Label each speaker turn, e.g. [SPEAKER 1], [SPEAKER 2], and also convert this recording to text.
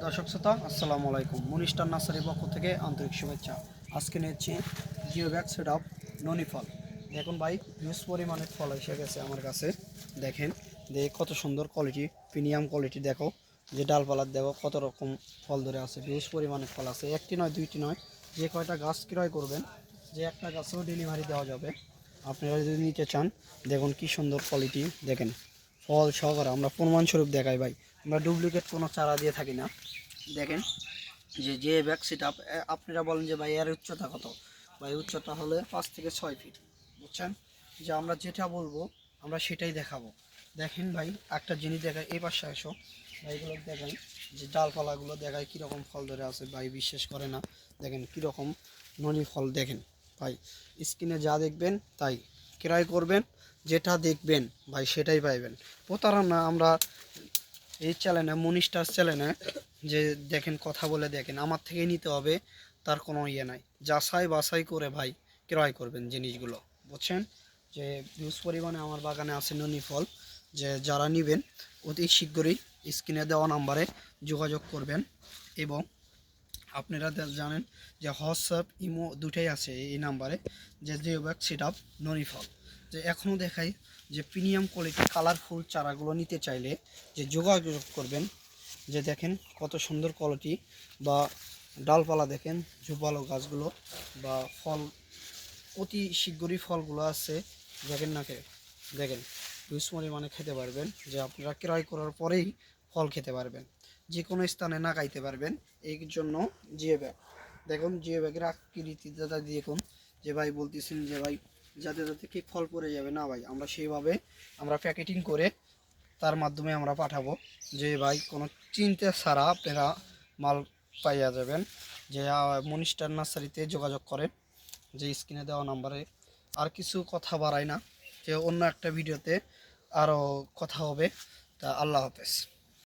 [SPEAKER 1] দর্শক শ্রোতা আসসালামু আলাইকুম। মনিস্টার নার্সারির পক্ষ থেকে আন্তরিক শুভেচ্ছা। আজকে নিচ্ছি জিও ব্যাগ সেট আপ ননি ফল। দেখুন ভাই, হিউজ পরিমাণের ফল এসে গেছে আমার কাছে। দেখেন কত সুন্দর কোয়ালিটি, প্রিমিয়াম কোয়ালিটি। দেখো যে ডালপালার দেখো কত রকম ফল ধরে আছে, হিউজ পরিমাণের ফল আছে। একটি নয়, দুইটি নয়, যে কয়টা গাছ ক্রয় করবেন, যে একটা গাছেও ডেলিভারি দেওয়া যাবে। আপনারা যদি নিতে চান, দেখুন কি সুন্দর কোয়ালিটি। দেখেন ফল সহকারে আমরা প্রমাণস্বরূপ দেখাই ভাই, আমরা ডুপ্লিকেট কোনো চারা দিয়ে থাকি না। দেখেন যে ব্যাগ সেট আপ। আপনারা বলেন যে ভাই এর উচ্চতা কত? ভাই উচ্চতা হলে 5 থেকে 6 ফিট, বুঝছেন? যে আমরা যেটা বলবো আমরা সেটাই দেখাবো। দেখেন ভাই, একটা জিনিস দেখায়, এই পাশে আসো ভাই, এগুলো দেখেন যে ডালপালাগুলো দেখায় কীরকম ফল ধরে আছে। ভাই বিশ্বাস করে না, দেখেন কীরকম ননি ফল। দেখেন ভাই, স্ক্রিনে যা দেখবেন তাই ক্রয় করবেন, যেটা দেখবেন ভাই সেটাই পাইবেন। প্রতারণা আমরা এই চ্যানেলে, মনিস্টার চ্যানেলে, যে দেখেন কথা বলে দেখেন আমার থেকেই নিতে হবে তার কোনো ইয়ে নাই। যাচাই বাছাই করে ভাই ক্রয় করবেন জিনিসগুলো, বুঝছেন? যে হিউজ পরিমাণে আমার বাগানে আছে ননি ফল। যে যারা নেবেন অতি শীঘ্রই স্ক্রিনে দেওয়া নাম্বারে যোগাযোগ করবেন। এবং আপনারা জানেন যে হোয়াটসঅ্যাপ ইমো দুটাই আছে এই নাম্বারে, যে জিও ব্যাগ সেট আপ ননি ফল। যে এখনও দেখাই যে প্রিমিয়াম কোয়ালিটি কালারফুল চারাগুলো নিতে চাইলে যে যোগাযোগ করবেন। যে দেখেন কত সুন্দর কোয়ালিটি, বা ডালপালা দেখেন, ঝোপালো গাছগুলো, বা ফল অতি শীঘ্রই ফলগুলো আছে। দেখেন নাকে, দেখেন হিউজ পরিমাণে খেতে পারবেন। যে আপনারা ক্রয় করার পরেই ফল খেতে পারবেন, যে কোনো স্থানে না খাইতে পারবেন। এই জন্য জিও ব্যাগ, দেখুন জিও ব্যাগের আকৃতি দাদা দেখুন। যে ভাই বলতেছেন যে ভাই যাতে যাতে কি ফল পড়ে যাবে না, ভাই আমরা সেইভাবে আমরা প্যাকেটিং করে তার মাধ্যমে আমরা পাঠাবো। যে ভাই কোনো চিন্তা ছাড়া আপনারা মাল পাইয়া যাবেন। যে মনিস্টার নার্সারিতে যোগাযোগ করেন, যে স্ক্রিনে দেওয়া নাম্বারে। আর কিছু কথা বাড়াই না, যে অন্য একটা ভিডিওতে আরও কথা হবে। তা আল্লাহ হাফেজ।